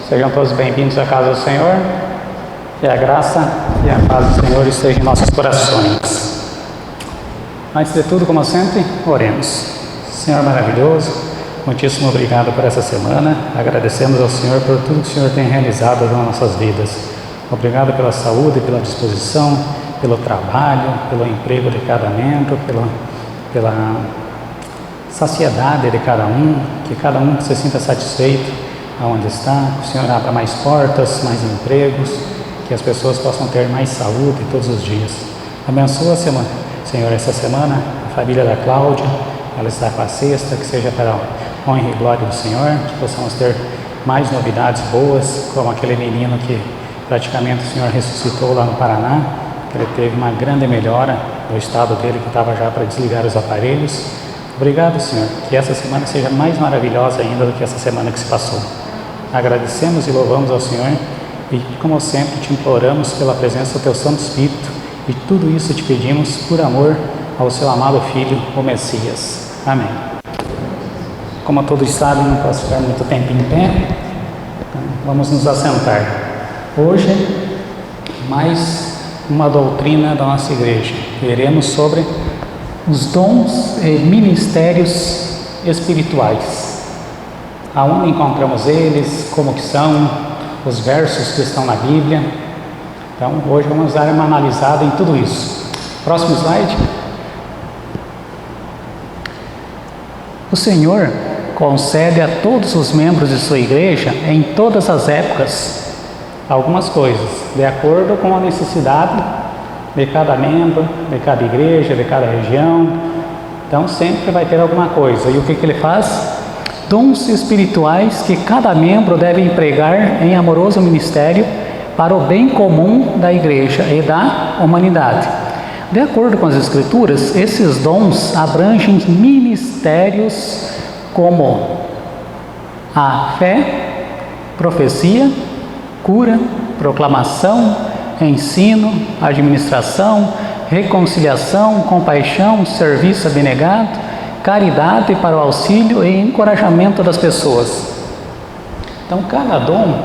Sejam todos bem-vindos à casa do Senhor. Que a graça e a paz do Senhor estejam em nossos corações. Antes de tudo, como sempre, oremos. Senhor maravilhoso, muitíssimo obrigado por essa semana. Agradecemos ao Senhor por tudo que o Senhor tem realizado nas nossas vidas. Obrigado pela saúde, pela disposição, pelo trabalho, pelo emprego de cada membro, pela saciedade de cada um, que cada um se sinta satisfeito aonde está, que o Senhor abra mais portas, mais empregos, que as pessoas possam ter mais saúde todos os dias. Abençoa, Senhor, essa semana, a família da Cláudia, ela está com a cesta, que seja para a honra e glória do Senhor, que possamos ter mais novidades boas, como aquele menino que praticamente o Senhor ressuscitou lá no Paraná, que ele teve uma grande melhora do estado dele, que estava já para desligar os aparelhos. Obrigado, Senhor, que essa semana seja mais maravilhosa ainda do que essa semana que se passou. Agradecemos e louvamos ao Senhor e, como sempre, te imploramos pela presença do Teu Santo Espírito e tudo isso te pedimos por amor ao Seu amado Filho, o Messias. Amém. Como todos sabem, não posso ficar muito tempo em pé, então vamos nos assentar. Hoje, mais uma doutrina da nossa igreja. Veremos sobre os dons e ministérios espirituais. Aonde encontramos eles, como que são, os versos que estão na Bíblia. Então, hoje vamos dar uma analisada em tudo isso. Próximo slide. O Senhor concede a todos os membros de sua igreja, em todas as épocas, algumas coisas, de acordo com a necessidade de cada membro, de cada igreja, de cada região. Então sempre vai ter alguma coisa. E o que ele faz? Dons espirituais que cada membro deve empregar em amoroso ministério para o bem comum da igreja e da humanidade. De acordo com as Escrituras, esses dons abrangem ministérios como a fé, profecia, cura, proclamação, ensino, administração, reconciliação, compaixão, serviço abnegado, caridade para o auxílio e encorajamento das pessoas. Então, cada dom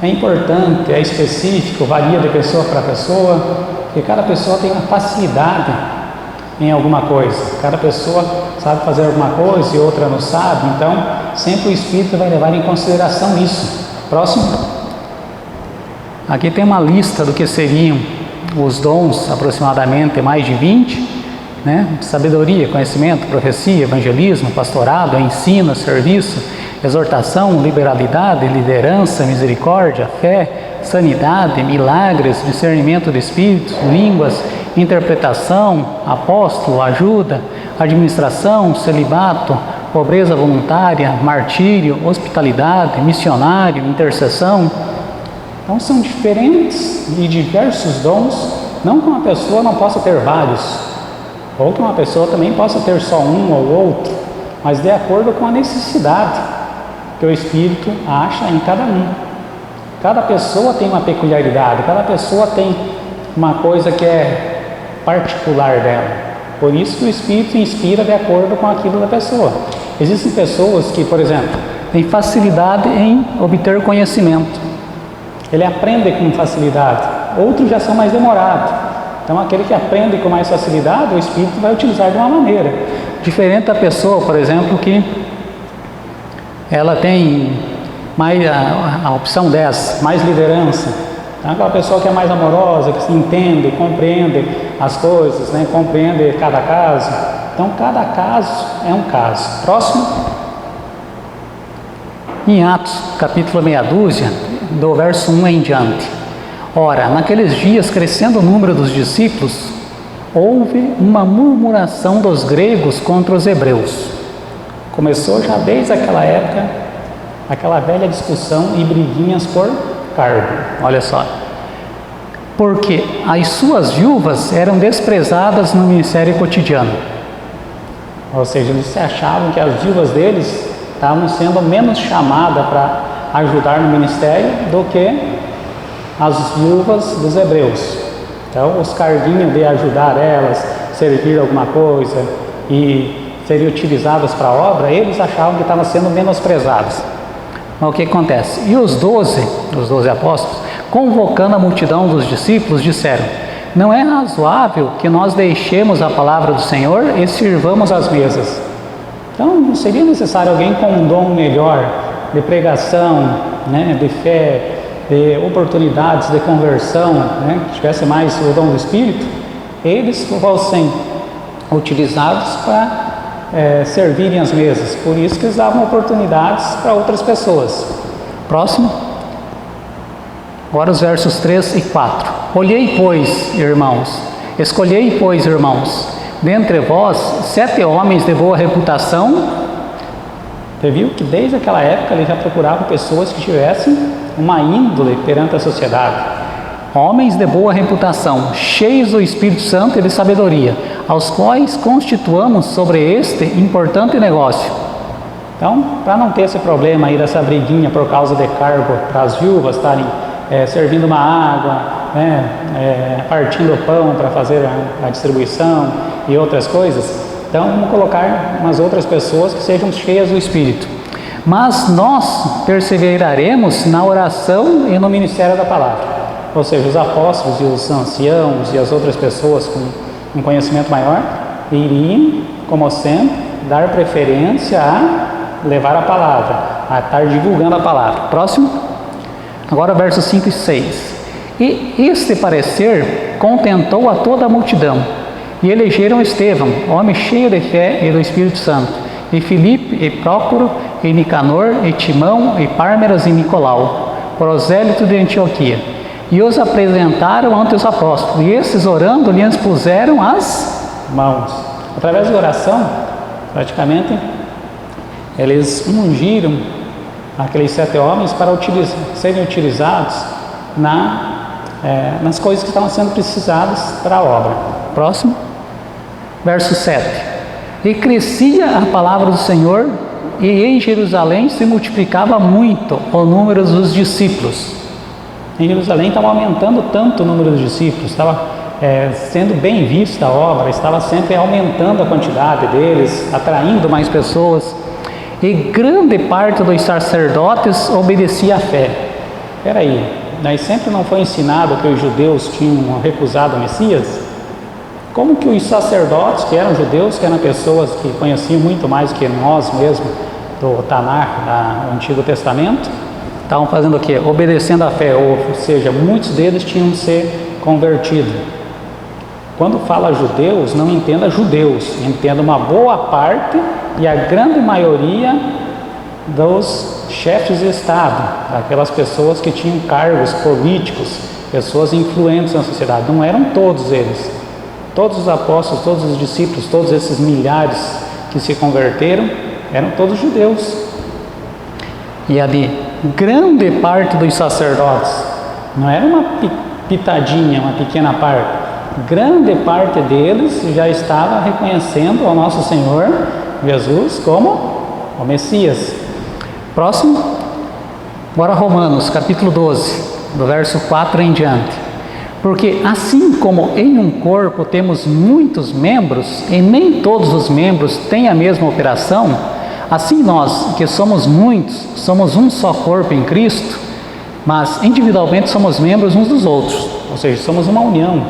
é importante, é específico, varia de pessoa para pessoa, porque cada pessoa tem uma facilidade em alguma coisa. Cada pessoa sabe fazer alguma coisa e outra não sabe, então sempre o Espírito vai levar em consideração isso. Próximo. Aqui tem uma lista do que seriam os dons, aproximadamente mais de 20, né? Sabedoria, conhecimento, profecia, evangelismo, pastorado, ensino, serviço, exortação, liberalidade, liderança, misericórdia, fé, sanidade, milagres, discernimento de espíritos, línguas, interpretação, apóstolo, ajuda, administração, celibato, pobreza voluntária, martírio, hospitalidade, missionário, intercessão. Então são diferentes e diversos dons, não que uma pessoa não possa ter vários, ou que uma pessoa também possa ter só um ou outro, mas de acordo com a necessidade que o Espírito acha em cada um. Cada pessoa tem uma peculiaridade, cada pessoa tem uma coisa que é particular dela. Por isso que o Espírito inspira de acordo com aquilo da pessoa. Existem pessoas que, por exemplo, têm facilidade em obter conhecimento. Ele aprende com facilidade. Outros já são mais demorados. Então, aquele que aprende com mais facilidade, o Espírito vai utilizar de uma maneira. Diferente da pessoa, por exemplo, que ela tem mais a opção 10, mais liderança. Então, aquela pessoa que é mais amorosa, que se entende, compreende as coisas, né? Compreende cada caso. Então, cada caso é um caso. Próximo. Em Atos, capítulo meia dúzia, do verso 1 em diante. Ora, naqueles dias, crescendo o número dos discípulos, houve uma murmuração dos gregos contra os hebreus. Começou já desde aquela época, aquela velha discussão e briguinhas por cargo. Olha só. Porque as suas viúvas eram desprezadas no ministério cotidiano. Ou seja, eles se achavam que as viúvas deles estavam sendo menos chamadas para ajudar no ministério do que as viúvas dos hebreus. Então, os carguinhos de ajudar elas, servir alguma coisa e serem utilizadas para a obra, eles achavam que estavam sendo menosprezados. Mas o que acontece? E os 12 apóstolos, convocando a multidão dos discípulos, disseram: não é razoável que nós deixemos a palavra do Senhor e sirvamos as mesas. Então, não seria necessário alguém com um dom melhor de pregação, né, de fé, de oportunidades de conversão, né, que tivesse mais o dom do Espírito, eles fossem utilizados para servirem as mesas. Por isso que eles davam oportunidades para outras pessoas. Próximo. Agora os versos 3 e 4. Escolhei, pois, irmãos, dentre vós 7 homens de boa reputação. Você viu que desde aquela época ele já procurava pessoas que tivessem uma índole perante a sociedade. Homens de boa reputação, cheios do Espírito Santo e de sabedoria, aos quais constituamos sobre este importante negócio. Então, para não ter esse problema aí dessa briguinha por causa de cargo, para as viúvas estarem servindo uma água, partindo o pão para fazer a distribuição e outras coisas, então vamos colocar umas outras pessoas que sejam cheias do Espírito. Mas nós perseveraremos na oração e no ministério da palavra. Ou seja, os apóstolos e os anciãos e as outras pessoas com um conhecimento maior iriam, como sempre, dar preferência a levar a palavra, a estar divulgando a palavra. Próximo. Agora versos 5 e 6. E este parecer contentou a toda a multidão, e elegeram Estevão, homem cheio de fé e do Espírito Santo, e Filipe, e Prócoro, e Nicanor, e Timão, e Pármenas, e Nicolau, prosélito de Antioquia, e os apresentaram ante os apóstolos, e esses, orando, lhes puseram as mãos. Através da oração, praticamente, eles ungiram aqueles 7 homens para serem utilizados nas coisas que estavam sendo precisadas para a obra. Próximo. Verso 7. E crescia a palavra do Senhor, e em Jerusalém se multiplicava muito o número dos discípulos. Em Jerusalém estava aumentando tanto o número dos discípulos, estava sendo bem vista a obra, estava sempre aumentando a quantidade deles, atraindo mais pessoas. E grande parte dos sacerdotes obedecia à fé. Espera aí, nós sempre não foi ensinado que os judeus tinham recusado o Messias? Como que os sacerdotes, que eram judeus, que eram pessoas que conheciam muito mais que nós mesmos, do Tanakh, do Antigo Testamento, estavam fazendo o quê? Obedecendo à fé, ou seja, muitos deles tinham se convertido. Quando fala judeus, não entenda judeus, entenda uma boa parte e a grande maioria dos chefes de Estado, aquelas pessoas que tinham cargos políticos, pessoas influentes na sociedade. Não eram todos eles. Todos os apóstolos, todos os discípulos, todos esses milhares que se converteram, eram todos judeus. E ali, grande parte dos sacerdotes, não era uma pitadinha, uma pequena parte, grande parte deles já estava reconhecendo ao nosso Senhor Jesus como o Messias. Próximo. Agora Romanos, capítulo 12, do verso 4 em diante. Porque assim como em um corpo temos muitos membros, e nem todos os membros têm a mesma operação, assim nós, que somos muitos, somos um só corpo em Cristo, mas individualmente somos membros uns dos outros, ou seja, somos uma união.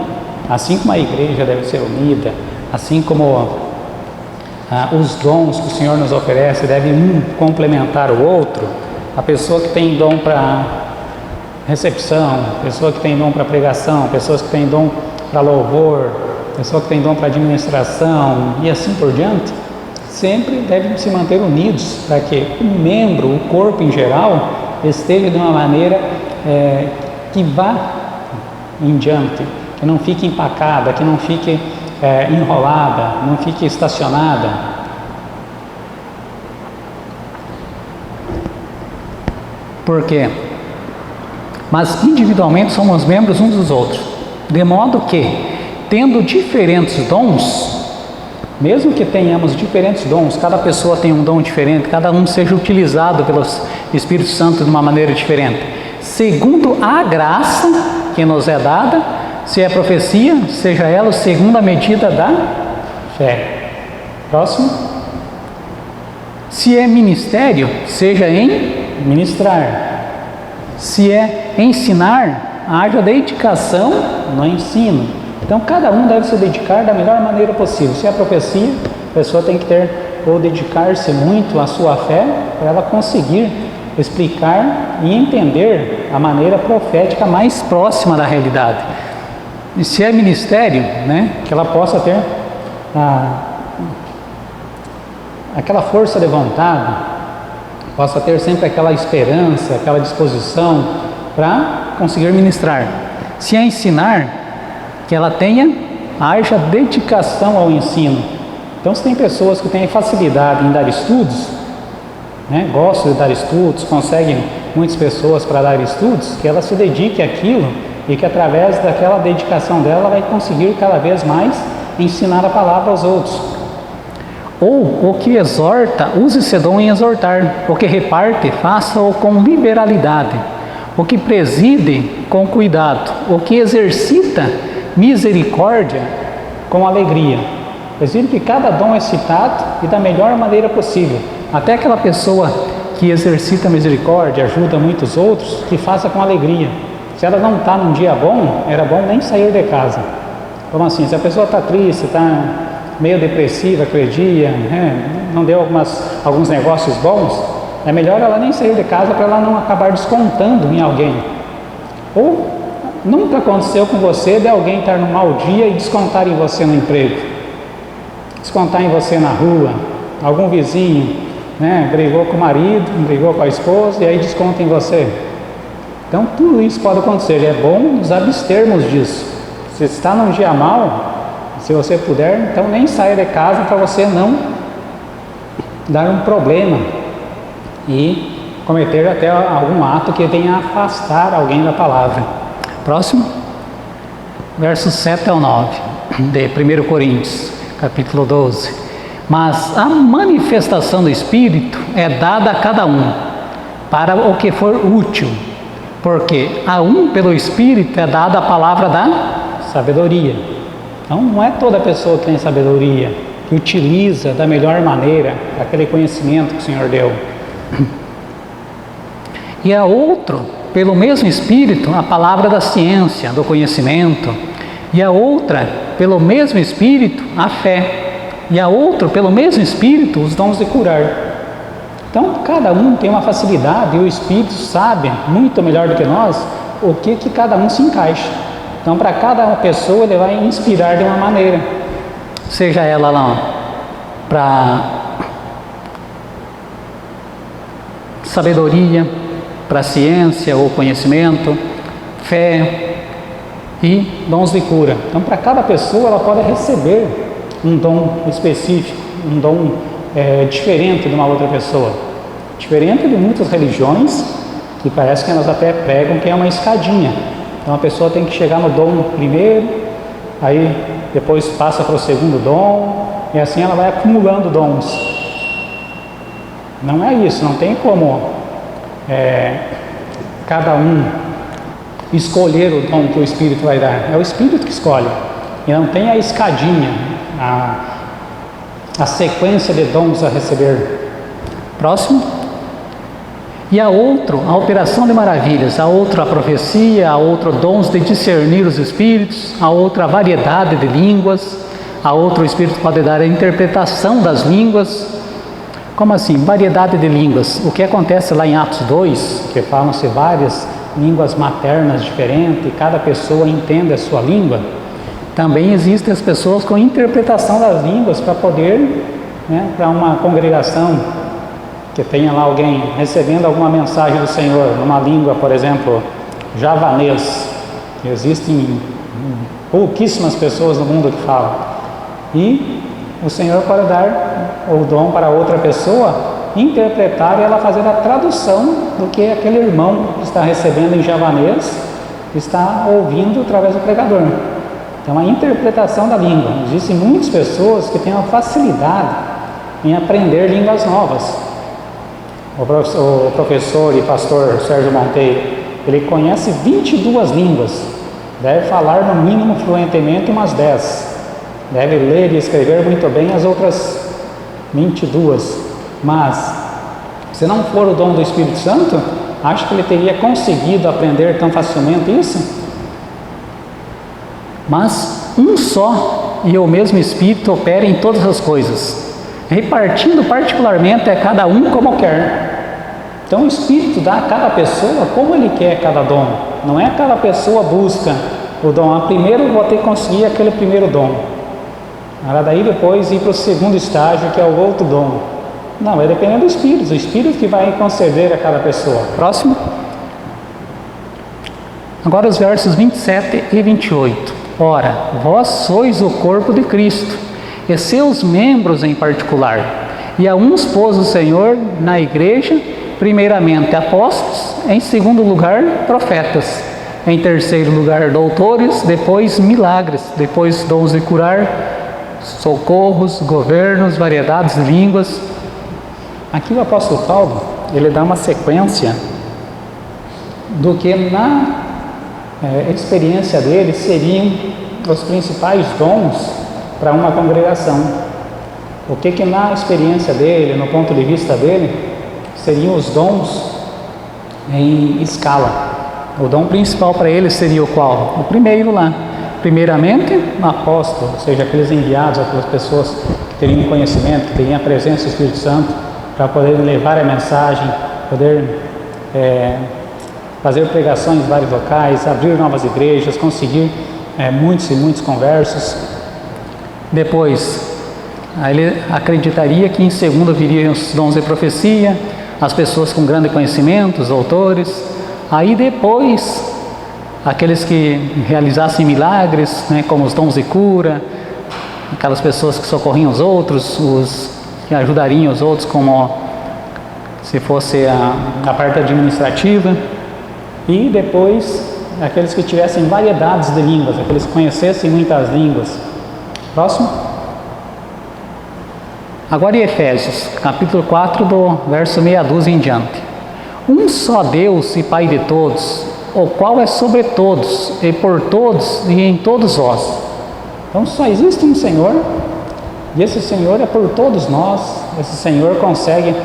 Assim como a igreja deve ser unida, assim como os dons que o Senhor nos oferece devem um complementar o outro, a pessoa que tem dom para recepção, pessoa que tem dom para pregação, pessoas que têm dom para louvor, pessoa que tem dom para administração e assim por diante, sempre devem se manter unidos para que o membro, o corpo em geral, esteja de uma maneira que vá em diante, que não fique empacada, que não fique enrolada, não fique estacionada. Por quê? Mas individualmente somos membros uns dos outros, de modo que, tendo diferentes dons, mesmo que tenhamos diferentes dons, cada pessoa tem um dom diferente, cada um seja utilizado pelo Espírito Santo de uma maneira diferente, segundo a graça que nos é dada. Se é profecia, seja ela segundo a medida da fé. Próximo. Se é ministério, seja em ministrar. Se é ensinar, haja dedicação no ensino. Então, cada um deve se dedicar da melhor maneira possível. Se é profecia, a pessoa tem que ter ou dedicar-se muito à sua fé para ela conseguir explicar e entender a maneira profética mais próxima da realidade. E se é ministério, né, que ela possa ter aquela força de vontade, possa ter sempre aquela esperança, aquela disposição para conseguir ministrar. Se é ensinar, que ela haja dedicação ao ensino. Então, se tem pessoas que têm facilidade em dar estudos, né, gostam de dar estudos, conseguem muitas pessoas para dar estudos, que ela se dedique àquilo e que através daquela dedicação dela vai conseguir cada vez mais ensinar a palavra aos outros. Ou o que exorta, use esse dom em exortar. O que reparte, faça-o com liberalidade. O que preside, com cuidado. O que exercita misericórdia, com alegria. Preciso que cada dom é citado e da melhor maneira possível. Até aquela pessoa que exercita misericórdia, ajuda muitos outros, que faça com alegria. Se ela não está num dia bom, era bom nem sair de casa. Como assim? Se a pessoa está triste, está meio depressiva aquele dia, né? Não deu alguns negócios bons, é melhor ela nem sair de casa para ela não acabar descontando em alguém. Ou nunca aconteceu com você de alguém estar num mau dia e descontar em você no emprego, descontar em você na rua, algum vizinho, né, brigou com o marido, brigou com a esposa e aí desconta em você. Então tudo isso pode acontecer, é bom nos abstermos disso. Se está num dia mau, se você puder, então nem saia de casa para você não dar um problema e cometer até algum ato que venha a afastar alguém da palavra. Próximo, versos 7 ao 9, de 1 Coríntios, capítulo 12. Mas a manifestação do Espírito é dada a cada um, para o que for útil, porque a um pelo Espírito é dada a palavra da sabedoria. Então não é toda pessoa que tem sabedoria, que utiliza da melhor maneira aquele conhecimento que o Senhor deu. E a outro, pelo mesmo Espírito, a palavra da ciência, do conhecimento. E a outra, pelo mesmo Espírito, a fé. E a outro, pelo mesmo Espírito, os dons de curar. Então, cada um tem uma facilidade e o Espírito sabe, muito melhor do que nós, o que cada um se encaixa. Então, para cada pessoa, ele vai inspirar de uma maneira. Seja ela lá para sabedoria, para ciência ou conhecimento, fé e dons de cura. Então, para cada pessoa, ela pode receber um dom específico, um dom diferente de uma outra pessoa. Diferente de muitas religiões, que parece que elas até pregam que é uma escadinha. Então a pessoa tem que chegar no dom primeiro, aí depois passa para o segundo dom, e assim ela vai acumulando dons. Não é isso, não tem como cada um escolher o dom que o Espírito vai dar. É o Espírito que escolhe. E não tem a escadinha, a sequência de dons a receber. Próximo. E a outro, a operação de maravilhas, a outro a profecia, a outro dons de discernir os espíritos, a outra a variedade de línguas, a outro o Espírito pode dar a interpretação das línguas. Como assim? Variedade de línguas. O que acontece lá em Atos 2, que falam-se várias línguas maternas diferentes, e cada pessoa entende a sua língua. Também existem as pessoas com interpretação das línguas para poder, para uma congregação que tenha lá alguém recebendo alguma mensagem do Senhor numa língua, por exemplo, javanês. Existem pouquíssimas pessoas no mundo que falam. E o Senhor pode dar o dom para outra pessoa interpretar e ela fazer a tradução do que aquele irmão que está recebendo em javanês está ouvindo através do pregador. Então, a interpretação da língua. Existem muitas pessoas que têm uma facilidade em aprender línguas novas. O professor e pastor Sérgio Monteiro, ele conhece 22 línguas. Deve falar no mínimo fluentemente umas 10. Deve ler e escrever muito bem as outras 22. Mas, Se não for o dom do Espírito Santo, acha que ele teria conseguido aprender tão facilmente isso? Mas um só e o mesmo Espírito opera em todas as coisas, repartindo particularmente a cada um como quer. Então o Espírito dá a cada pessoa como ele quer cada dom. Não é cada pessoa busca o dom. Primeiro eu vou ter que conseguir aquele primeiro dom, para daí depois ir para o segundo estágio, que é o outro dom. Não, vai depender do Espírito. O Espírito que vai conceder a cada pessoa. Próximo. Agora os versos 27 e 28. Ora, vós sois o corpo de Cristo, e seus membros em particular. E a uns pôs o Senhor na igreja, primeiramente apóstolos, em segundo lugar profetas, em terceiro lugar doutores, depois milagres, depois dons de curar, socorros, governos, variedades de línguas. Aqui o apóstolo Paulo, ele dá uma sequência do que na experiência dele seriam os principais dons para uma congregação. O que na experiência dele, no ponto de vista dele, seriam os dons em escala. O dom principal para ele seria o qual? O primeiro lá. Primeiramente, o apóstolo, ou seja, aqueles enviados, aquelas pessoas que teriam conhecimento, que teriam a presença do Espírito Santo, para poder levar a mensagem, poder fazer pregações em vários locais, abrir novas igrejas, conseguir muitos e muitos conversos. Depois, ele acreditaria que em segundo viriam os dons de profecia, as pessoas com grande conhecimento, os doutores. Aí depois, aqueles que realizassem milagres, como os dons de cura, aquelas pessoas que socorriam os outros, os que ajudariam os outros, como se fosse a parte administrativa. E depois, aqueles que tivessem variedades de línguas, aqueles que conhecessem muitas línguas. Próximo. Agora em Efésios, capítulo 4, do verso meia dúzia em diante. Um só Deus e Pai de todos, o qual é sobre todos, e por todos, e em todos vós. Então só existe um Senhor, e esse Senhor é por todos nós. Esse Senhor consegue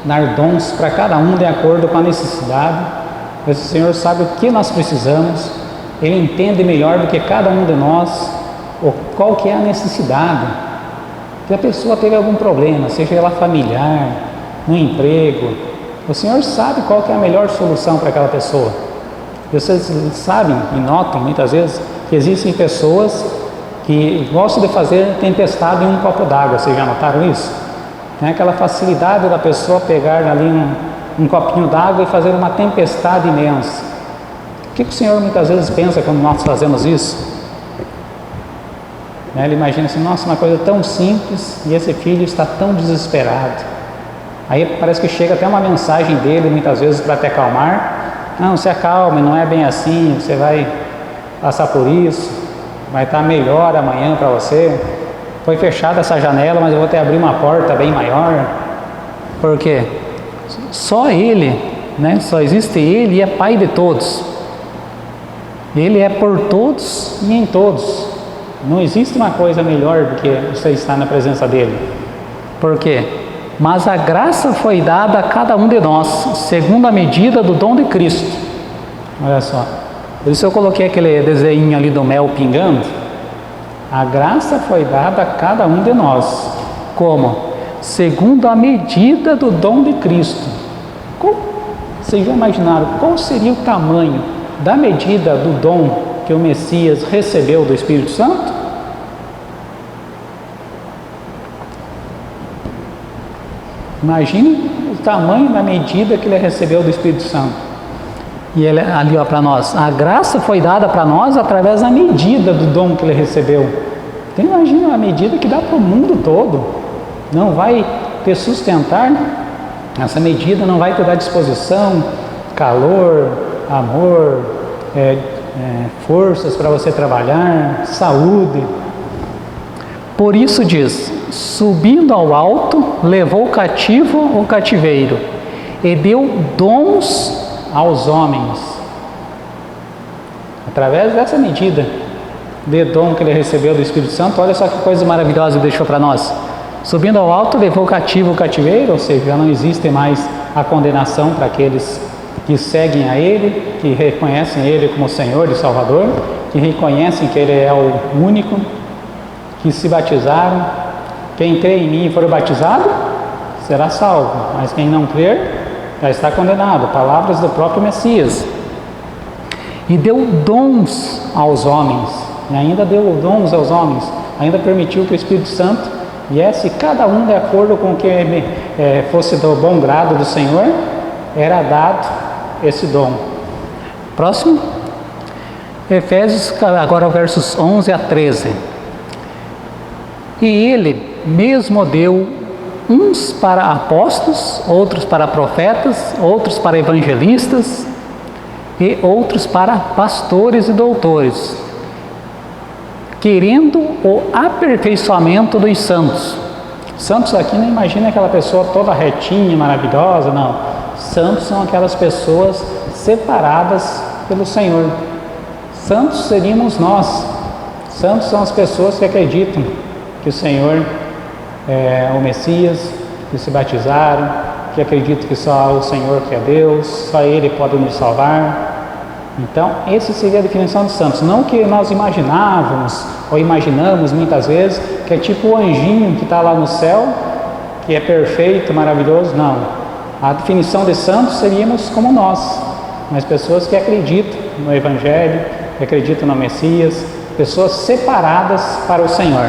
dar dons para cada um de acordo com a necessidade. Esse Senhor sabe o que nós precisamos, Ele entende melhor do que cada um de nós qual que é a necessidade. Se a pessoa teve algum problema, seja ela familiar, no emprego, o Senhor sabe qual que é a melhor solução para aquela pessoa. Vocês sabem e notam muitas vezes que existem pessoas que gostam de fazer tempestade em um copo d'água. Vocês já notaram isso? Tem aquela facilidade da pessoa pegar ali um copinho d'água e fazer uma tempestade imensa. O que o Senhor muitas vezes pensa quando nós fazemos isso? Ele imagina assim, nossa, uma coisa tão simples e esse filho está tão desesperado. Aí parece que chega até uma mensagem dele muitas vezes para te acalmar. Não, se acalme, não é bem assim, você vai passar por isso, vai estar melhor amanhã para você. Foi fechada essa janela, mas eu vou te abrir uma porta bem maior. Por quê? Só Ele, só existe Ele e é Pai de todos. Ele é por todos e em todos. Não existe uma coisa melhor do que você estar na presença dEle. Por quê? Mas a graça foi dada a cada um de nós, segundo a medida do dom de Cristo. Olha só. Por isso eu coloquei aquele desenho ali do mel pingando. A graça foi dada a cada um de nós. Como? Segundo a medida do dom de Cristo. Vocês já imaginaram qual seria o tamanho da medida do dom que o Messias recebeu do Espírito Santo? Imagine o tamanho da medida que ele recebeu do Espírito Santo. E ele ali para nós, a graça foi dada para nós através da medida do dom que ele recebeu. Então imagina a medida que dá para o mundo todo. Não vai te sustentar, essa medida não vai te dar disposição, calor, amor, forças para você trabalhar, saúde. Por isso diz, subindo ao alto, levou cativo o cativeiro e deu dons aos homens. Através dessa medida de dom que ele recebeu do Espírito Santo, olha só que coisa maravilhosa ele deixou para nós. Subindo ao alto, levou cativo o cativeiro, ou seja, já não existe mais a condenação para aqueles que seguem a Ele, que reconhecem Ele como Senhor e Salvador, que reconhecem que Ele é o único, que se batizaram. Quem crê em mim e for batizado, será salvo, mas quem não crer, já está condenado. Palavras do próprio Messias. E deu dons aos homens, e ainda deu dons aos homens, ainda permitiu que o Espírito Santo viesse cada um de acordo com o que fosse do bom grado do Senhor, era dado esse dom. Próximo. Efésios, agora versos 11 a 13. E Ele mesmo deu uns para apóstolos, outros para profetas, outros para evangelistas e outros para pastores e doutores, querendo o aperfeiçoamento dos santos. Santos aqui não imagina aquela pessoa toda retinha, maravilhosa, não. Santos são aquelas pessoas separadas pelo Senhor. Santos seríamos nós. Santos são as pessoas que acreditam que o Senhor é o Messias, que se batizaram, que acreditam que só o Senhor que é Deus, só Ele pode nos salvar. Então, essa seria a definição de santos. Não que nós imaginávamos ou imaginamos muitas vezes que é tipo o anjinho que está lá no céu, que é perfeito, maravilhoso. Não. A definição de santos seríamos como nós, mas pessoas que acreditam no Evangelho, que acreditam no Messias, pessoas separadas para o Senhor.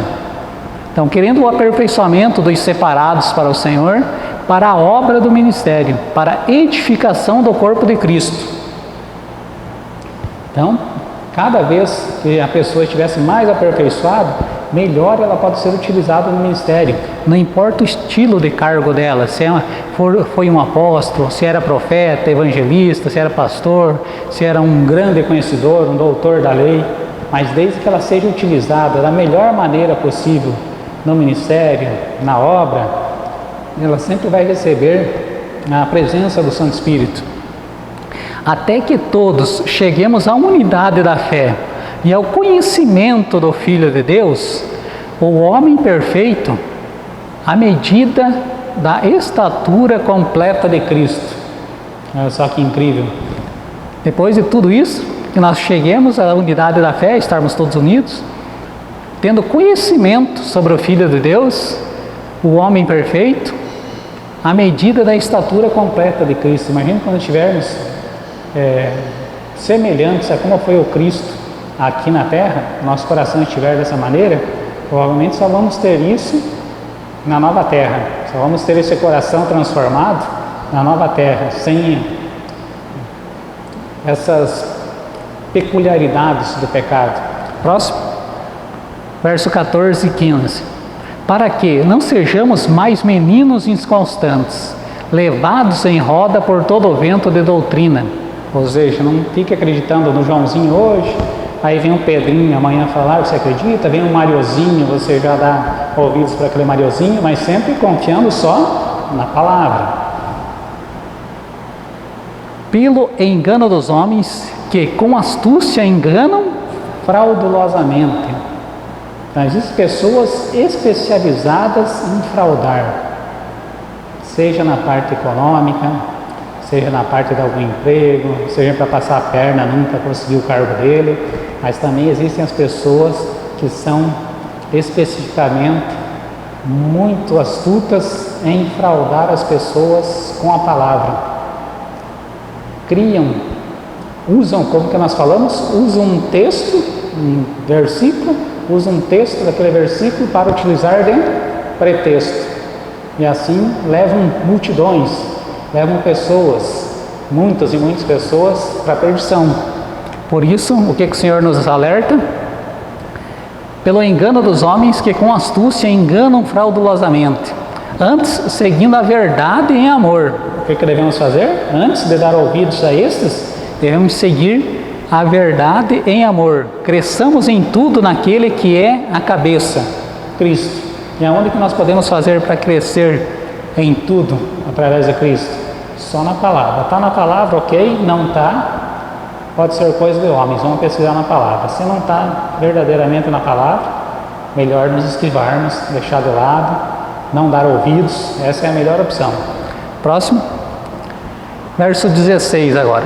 Então, querendo o aperfeiçoamento dos separados para o Senhor, para a obra do ministério, para a edificação do corpo de Cristo. Então, cada vez que a pessoa estivesse mais aperfeiçoada, melhor ela pode ser utilizada no ministério. Não importa o estilo de cargo dela, se foi um apóstolo, se era profeta, evangelista, se era pastor, se era um grande conhecedor, um doutor da lei, mas desde que ela seja utilizada da melhor maneira possível no ministério, na obra, ela sempre vai receber a presença do Santo Espírito. Até que todos cheguemos à unidade da fé e ao conhecimento do Filho de Deus, o homem perfeito, à medida da estatura completa de Cristo. Olha só que incrível. Depois de tudo isso, que nós cheguemos à unidade da fé, estarmos todos unidos, tendo conhecimento sobre o Filho de Deus, o homem perfeito, à medida da estatura completa de Cristo. Imagina quando estivermos semelhantes a como foi o Cristo aqui na terra, nosso coração estiver dessa maneira, provavelmente só vamos ter isso na nova terra, só vamos ter esse coração transformado na nova terra, sem essas peculiaridades do pecado. Próximo, verso 14 e 15. Para que não sejamos mais meninos inconstantes, levados em roda por todo o vento de doutrina. Ou seja, não fique acreditando no Joãozinho hoje, aí vem um Pedrinho amanhã falar, você acredita? Vem um Mariozinho, você já dá ouvidos para aquele Mariozinho, mas sempre confiando só na palavra. Pelo engano dos homens, que com astúcia enganam fraudulosamente. Então, existem pessoas especializadas em fraudar, seja na parte econômica, seja na parte de algum emprego, seja para passar a perna, nunca conseguir o cargo dele, mas também existem as pessoas que são especificamente muito astutas em fraudar as pessoas com a palavra. Usam, como que nós falamos, usam um texto, um versículo, usam um texto daquele versículo para utilizar de pretexto. E assim levam multidões, levam pessoas, muitas e muitas pessoas, para a perdição. Por isso, o que o Senhor nos alerta? Pelo engano dos homens que com astúcia enganam fraudulosamente, antes seguindo a verdade em amor. O que devemos fazer? Antes de dar ouvidos a estes, devemos seguir a verdade em amor. Cresçamos em tudo naquele que é a cabeça, Cristo. E aonde que nós podemos fazer para crescer em tudo através de Cristo? Só na palavra. Está na palavra, ok? Não está, pode ser coisa de homens, vamos pesquisar na palavra. Se não está verdadeiramente na palavra, melhor nos esquivarmos, deixar de lado, não dar ouvidos, essa é a melhor opção. Próximo. Verso 16 agora.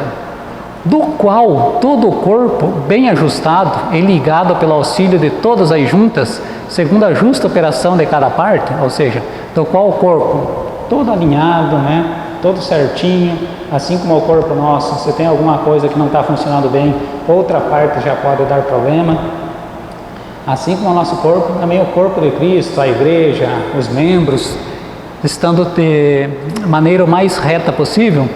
Do qual todo o corpo, bem ajustado e ligado pelo auxílio de todas as juntas, segundo a justa operação de cada parte, ou seja, do qual o corpo todo alinhado, né, todo certinho, assim como o corpo nosso, se tem alguma coisa que não está funcionando bem, outra parte já pode dar problema. Assim como o nosso corpo, também o corpo de Cristo, a igreja, os membros, estando de maneira mais reta possível,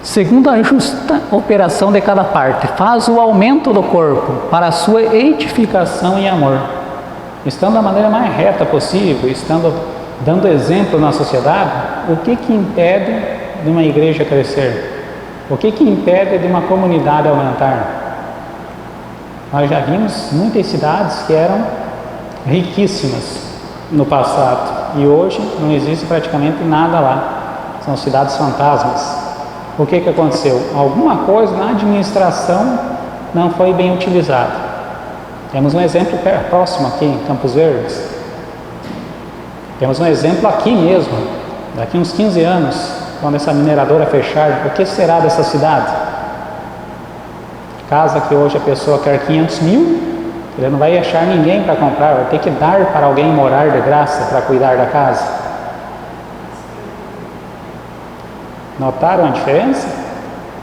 segundo a justa operação de cada parte, faz o aumento do corpo para a sua edificação em amor. Estando da maneira mais reta possível, estando dando exemplo na sociedade, o que impede de uma igreja crescer? O que impede de uma comunidade aumentar? Nós já vimos muitas cidades que eram riquíssimas no passado e hoje não existe praticamente nada lá. São cidades fantasmas. O que aconteceu? Alguma coisa na administração não foi bem utilizada. Temos um exemplo próximo aqui em Campos Verdes. Temos um exemplo aqui mesmo, daqui uns 15 anos, quando essa mineradora fechar, o que será dessa cidade? Casa que hoje a pessoa quer 500 mil, ele não vai achar ninguém para comprar, vai ter que dar para alguém morar de graça para cuidar da casa. Notaram a diferença?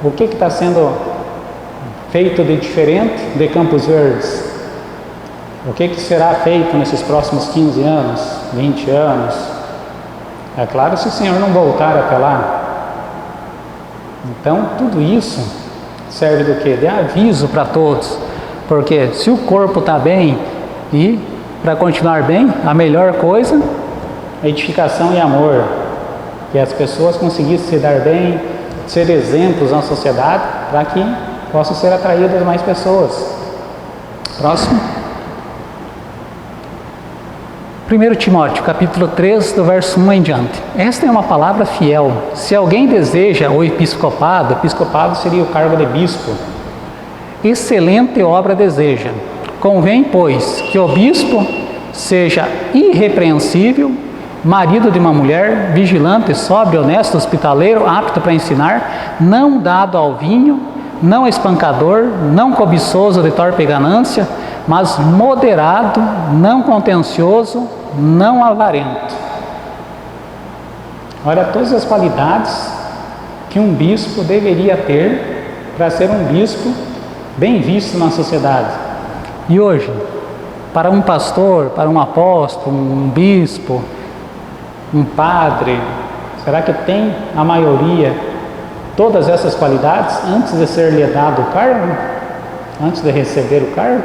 O que está sendo feito de diferente de Campos Verdes? O que será feito nesses próximos 15 anos, 20 anos? É claro, se o Senhor não voltar até lá. Então, tudo isso serve do quê? De aviso para todos. Porque se o corpo está bem e para continuar bem, a melhor coisa é edificação e amor. Que as pessoas conseguissem se dar bem, ser exemplos na sociedade, para que possam ser atraídas mais pessoas. Próximo. 1 Timóteo, capítulo 3, do verso 1 em diante. Esta é uma palavra fiel. Se alguém deseja o episcopado seria o cargo de bispo. Excelente obra deseja. Convém, pois, que o bispo seja irrepreensível, marido de uma mulher, vigilante, sóbrio, honesto, hospitaleiro, apto para ensinar, não dado ao vinho, não espancador, não cobiçoso de torpe ganância, mas moderado, não contencioso, não avarento. Olha todas as qualidades que um bispo deveria ter para ser um bispo bem visto na sociedade. E hoje, para um pastor, para um apóstolo, um bispo, um padre, será que tem a maioria todas essas qualidades antes de ser lhe dado o cargo? Antes de receber o cargo?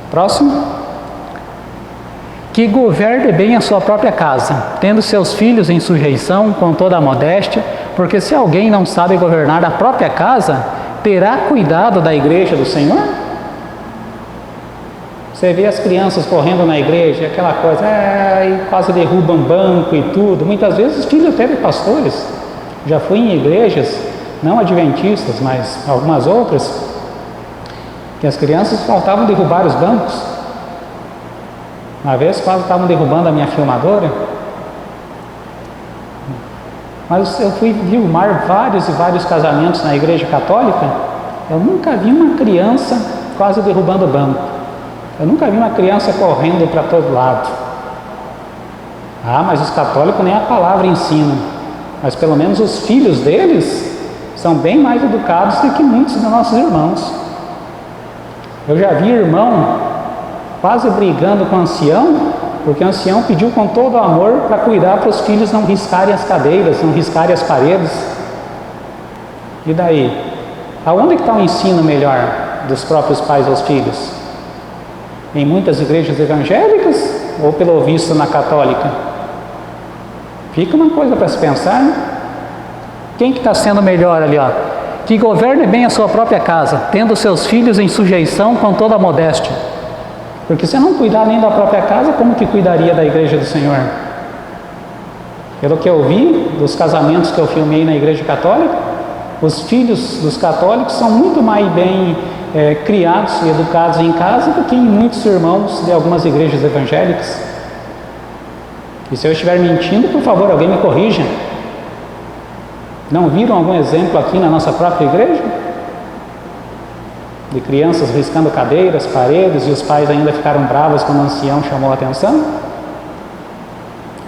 Próximo. Que governe bem a sua própria casa, tendo seus filhos em sujeição com toda a modéstia, porque se alguém não sabe governar a própria casa, terá cuidado da igreja do Senhor? Você vê as crianças correndo na igreja, aquela coisa, e quase derrubam banco e tudo. Muitas vezes filhos até de pastores. Já fui em igrejas, não adventistas, mas algumas outras, que as crianças faltavam derrubar os bancos. Uma vez quase estavam derrubando a minha filmadora. Mas eu fui filmar vários e vários casamentos na igreja católica. Eu nunca vi uma criança quase derrubando o banco. Eu nunca vi uma criança correndo para todo lado. Mas os católicos nem a palavra ensinam. Mas pelo menos os filhos deles são bem mais educados do que muitos dos nossos irmãos. Eu já vi irmão quase brigando com o ancião, porque o ancião pediu com todo o amor para cuidar para os filhos não riscarem as cadeiras, não riscarem as paredes. E daí? Aonde que está o ensino melhor dos próprios pais aos filhos? Em muitas igrejas evangélicas ou pelo visto na católica? Fica uma coisa para se pensar, né? Quem que está sendo melhor ali, ó? Que governe bem a sua própria casa, tendo seus filhos em sujeição com toda a modéstia. Porque se não cuidar nem da própria casa, como que cuidaria da igreja do Senhor? Pelo que eu vi dos casamentos que eu filmei na igreja católica, os filhos dos católicos são muito mais bem criados e educados em casa do que em muitos irmãos de algumas igrejas evangélicas. E se eu estiver mentindo, por favor, alguém me corrija. Não viram algum exemplo aqui na nossa própria igreja? De crianças riscando cadeiras, paredes, e os pais ainda ficaram bravos quando o ancião chamou a atenção?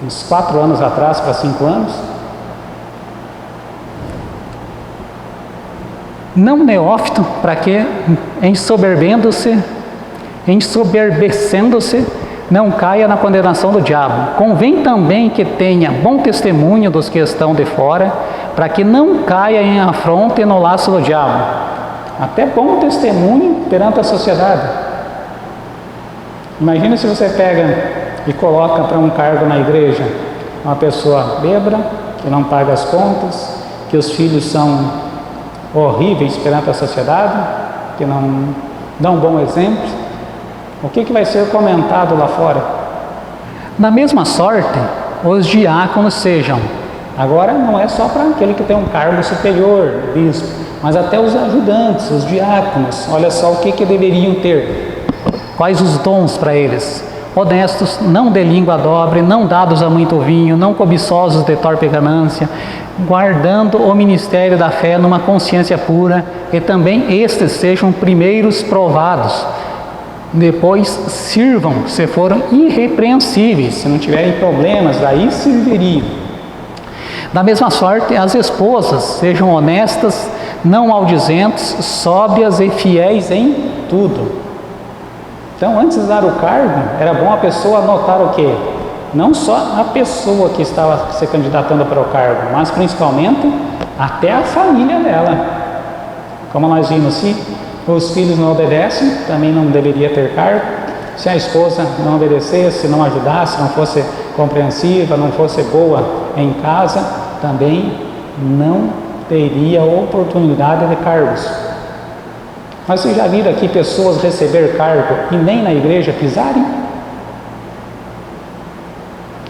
Uns 4 anos atrás para 5 anos. Não neófito, para que ensoberbecendo-se, não caia na condenação do diabo. Convém também que tenha bom testemunho dos que estão de fora, para que não caia em afronta e no laço do diabo. Até bom testemunho perante a sociedade. Imagina se você pega e coloca para um cargo na igreja uma pessoa bêbada, que não paga as contas, que os filhos são horríveis perante a sociedade, que não dão bom exemplo. O que vai ser comentado lá fora? Da mesma sorte, os diáconos sejam. Agora não é só para aquele que tem um cargo superior, bispo, mas até os ajudantes, os diáconos. Olha só o que deveriam ter. Quais os dons para eles? Honestos, não de língua dobre, não dados a muito vinho, não cobiçosos de torpe ganância, guardando o ministério da fé numa consciência pura, e também estes sejam primeiros provados. Depois sirvam, se foram irrepreensíveis, se não tiverem problemas, daí serviriam. Da mesma sorte, as esposas sejam honestas, não maldizentes, sóbrias e fiéis em tudo. Então, antes de dar o cargo, era bom a pessoa anotar o quê? Não só a pessoa que estava se candidatando para o cargo, mas principalmente até a família dela. Como nós vimos, se os filhos não obedecem, também não deveria ter cargo. Se a esposa não obedecesse, não ajudasse, não fosse compreensiva, não fosse boa em casa, também não teria oportunidade de cargos. Mas vocês já viram aqui pessoas receber cargo e nem na igreja pisarem?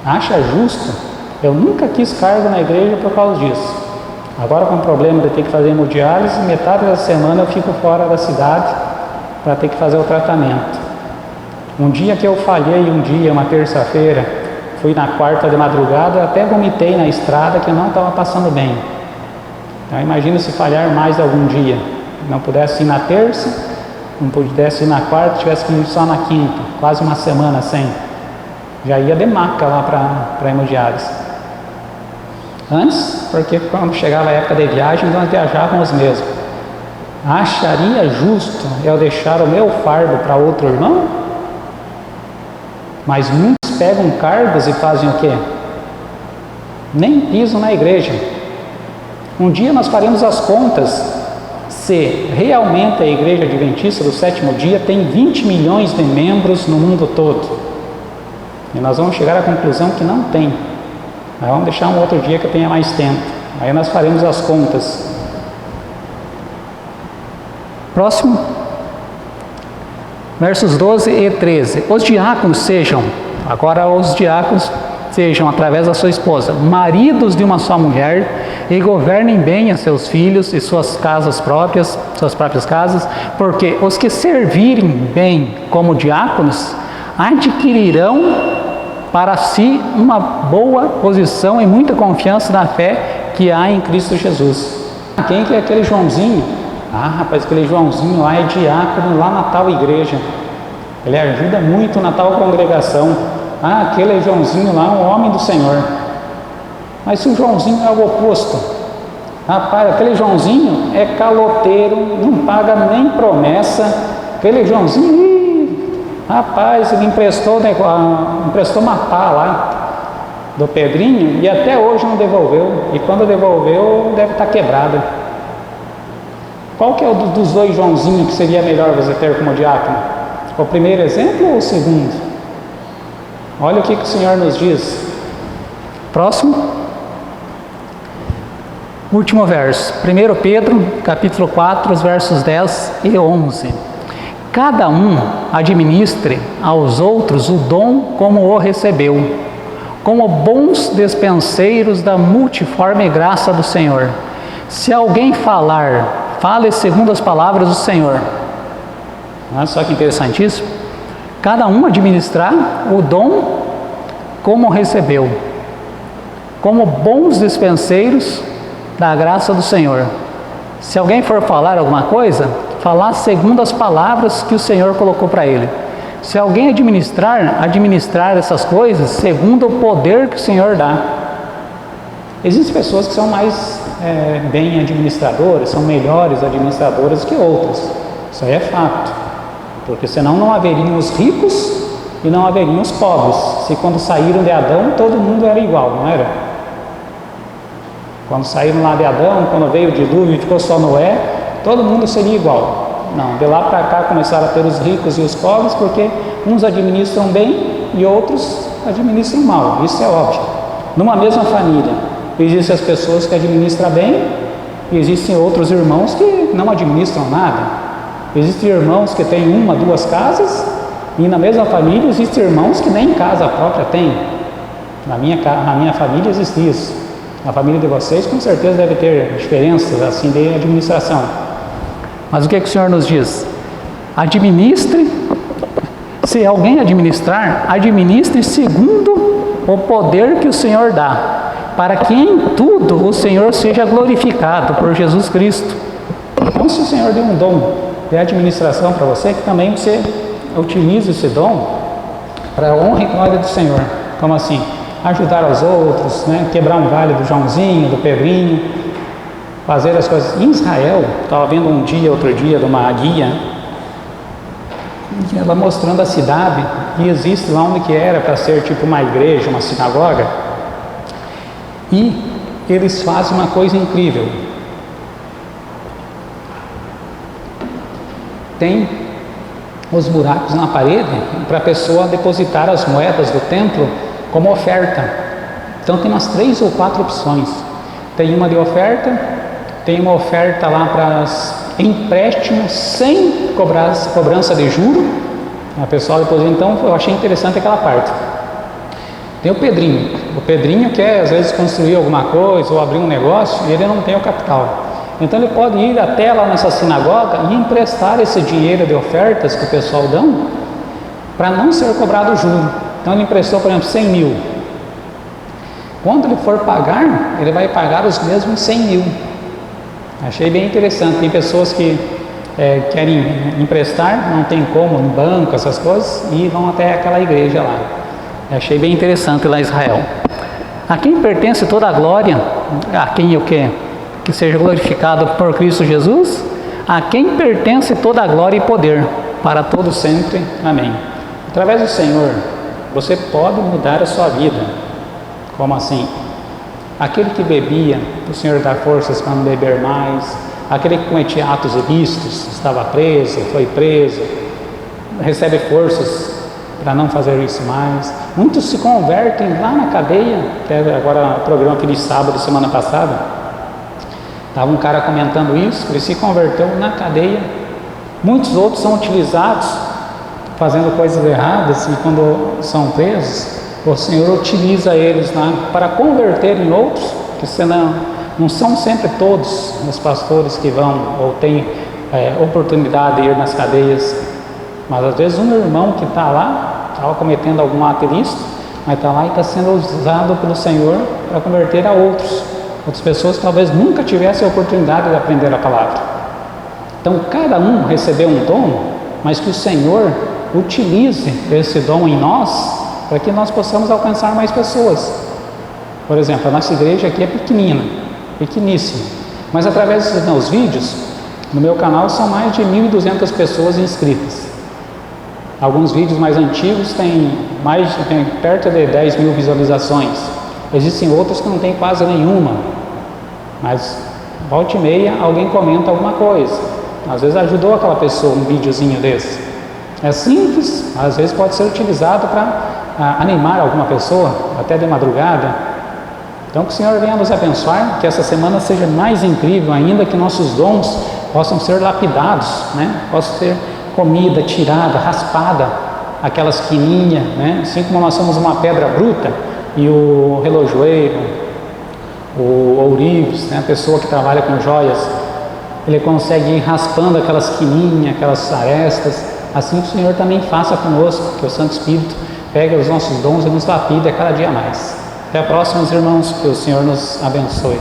Acha justo? Eu nunca quis cargo na igreja por causa disso. Agora, com o problema de ter que fazer hemodiálise, metade da semana eu fico fora da cidade para ter que fazer o tratamento. Um dia que eu falhei, uma terça-feira, fui na quarta de madrugada, até vomitei na estrada que eu não estava passando bem. Então, imagina se falhar mais algum dia. Não pudesse ir na terça, não pudesse ir na quarta, tivesse que ir só na quinta, quase uma semana sem. Já ia de maca lá para hemodiálise. Antes, porque quando chegava a época de viagem, nós viajávamos mesmo. Acharia justo eu deixar o meu fardo para outro irmão? Mas muitos pegam cargos e fazem o quê? Nem pisam na igreja. Um dia nós faremos as contas se realmente a Igreja Adventista do Sétimo Dia tem 20 milhões de membros no mundo todo. E nós vamos chegar à conclusão que não tem. Mas vamos deixar um outro dia que tenha mais tempo. Aí nós faremos as contas. Próximo. Versos 12 e 13. Os diáconos sejam, através da sua esposa, maridos de uma só mulher, e governem bem a seus filhos e suas próprias casas, porque os que servirem bem como diáconos adquirirão para si uma boa posição e muita confiança na fé que há em Cristo Jesus. Quem que é aquele Joãozinho? Rapaz, aquele Joãozinho lá é diácono lá na tal igreja. Ele ajuda muito na tal congregação. Aquele Joãozinho lá é um homem do Senhor. Mas se o Joãozinho é o oposto, rapaz, aquele Joãozinho é caloteiro, não paga nem promessa. Aquele Joãozinho, rapaz, ele emprestou uma pá lá do Pedrinho e até hoje não devolveu. E quando devolveu, deve estar quebrada. Qual que é o dos dois Joãozinhos que seria melhor você ter como diácono? O primeiro exemplo ou o segundo? Olha o que o Senhor nos diz. Próximo. Último verso. 1 Pedro, capítulo 4, os versos 10 e 11. Cada um administre aos outros o dom como o recebeu, como bons despenseiros da multiforme graça do Senhor. Se alguém falar, fale segundo as palavras do Senhor. Olha só que interessantíssimo. Cada um administrar o dom como recebeu, como bons dispenseiros da graça do Senhor. Se alguém for falar alguma coisa, falar segundo as palavras que o Senhor colocou para ele. Se alguém administrar essas coisas segundo o poder que o Senhor dá. Existem pessoas que são mais bem administradoras, são melhores administradoras que outras. Isso aí é fato. Porque senão não haveriam os ricos e não haveriam os pobres. Se quando saíram de Adão, todo mundo era igual, não era? Quando saíram lá de Adão, quando veio o dilúvio e ficou só Noé, todo mundo seria igual. Não, de lá para cá começaram a ter os ricos e os pobres, porque uns administram bem e outros administram mal. Isso é óbvio. Numa mesma família, existem as pessoas que administram bem e existem outros irmãos que não administram nada. Existem irmãos que têm uma, duas casas, e na mesma família existem irmãos que nem casa própria têm. Na minha família existe isso. Na família de vocês com certeza deve ter diferenças assim de administração. Mas o que o Senhor nos diz? Administre, se alguém administrar, administre segundo o poder que o Senhor dá, para que em tudo o Senhor seja glorificado por Jesus Cristo. Então, se o Senhor deu um dom de administração para você, que também você utilize esse dom para a honra e glória do Senhor. Como assim? Ajudar aos outros, né? Quebrar um galho do Joãozinho, do Pedrinho, fazer as coisas. Em Israel, estava vendo outro dia, de uma guia, ela mostrando a cidade, e existe lá onde que era para ser tipo uma igreja, uma sinagoga, e eles fazem uma coisa incrível. Tem os buracos na parede para a pessoa depositar as moedas do templo como oferta. Então tem umas 3 ou 4 opções. Tem uma de oferta, tem uma oferta lá para empréstimos sem cobrança de juro. A pessoa deposita. Então eu achei interessante aquela parte. Tem o Pedrinho quer às vezes construir alguma coisa ou abrir um negócio e ele não tem o capital. Então ele pode ir até lá nessa sinagoga e emprestar esse dinheiro de ofertas que o pessoal dão para não ser cobrado juro. Então ele emprestou, por exemplo, 100 mil. Quando ele for pagar, ele vai pagar os mesmos 100 mil. Achei bem interessante. Tem pessoas que querem emprestar, não tem como, no banco, essas coisas, e vão até aquela igreja lá. Achei bem interessante lá em Israel. A quem pertence toda a glória, a quem o quê? Que seja glorificado por Cristo Jesus, a quem pertence toda a glória e poder, para todo sempre. Amém. Através do Senhor, você pode mudar a sua vida. Como assim? Aquele que bebia, o Senhor dá forças para não beber mais. Aquele que cometia atos ilícitos, estava preso, foi preso, recebe forças para não fazer isso mais. Muitos se convertem lá na cadeia. Até agora, o programa aqui de sábado, semana passada, estava um cara comentando isso, ele se converteu na cadeia. Muitos outros são utilizados fazendo coisas erradas e quando são presos, o Senhor utiliza eles lá para converter em outros, que senão não são sempre todos os pastores que vão ou têm oportunidade de ir nas cadeias, mas às vezes um irmão que está lá, estava cometendo algum ato ilícito, mas está lá e está sendo usado pelo Senhor para converter a outras pessoas que talvez nunca tivessem a oportunidade de aprender a palavra. Então cada um recebeu um dom, mas que o Senhor utilize esse dom em nós para que nós possamos alcançar mais pessoas. Por exemplo, a nossa igreja aqui é pequeníssima, mas através dos meus vídeos, no meu canal são mais de 1.200 pessoas inscritas. Alguns vídeos mais antigos têm perto de 10 mil visualizações. Existem outros que não tem quase nenhuma, mas volta e meia alguém comenta alguma coisa. Às vezes ajudou aquela pessoa um videozinho desse. É simples, às vezes pode ser utilizado para animar alguma pessoa, até de madrugada. Então que o Senhor venha nos abençoar, que essa semana seja mais incrível ainda, que nossos dons possam ser lapidados, né? Possam ser comida, tirada, raspada, aquelas quininhas, né? Assim como nós somos uma pedra bruta, e o relojoeiro, o ourives, né? A pessoa que trabalha com joias, ele consegue ir raspando aquelas quininhas, aquelas arestas. Assim que o Senhor também faça conosco, que o Santo Espírito pega os nossos dons e nos lapida cada dia mais. Até a próxima, irmãos, que o Senhor nos abençoe.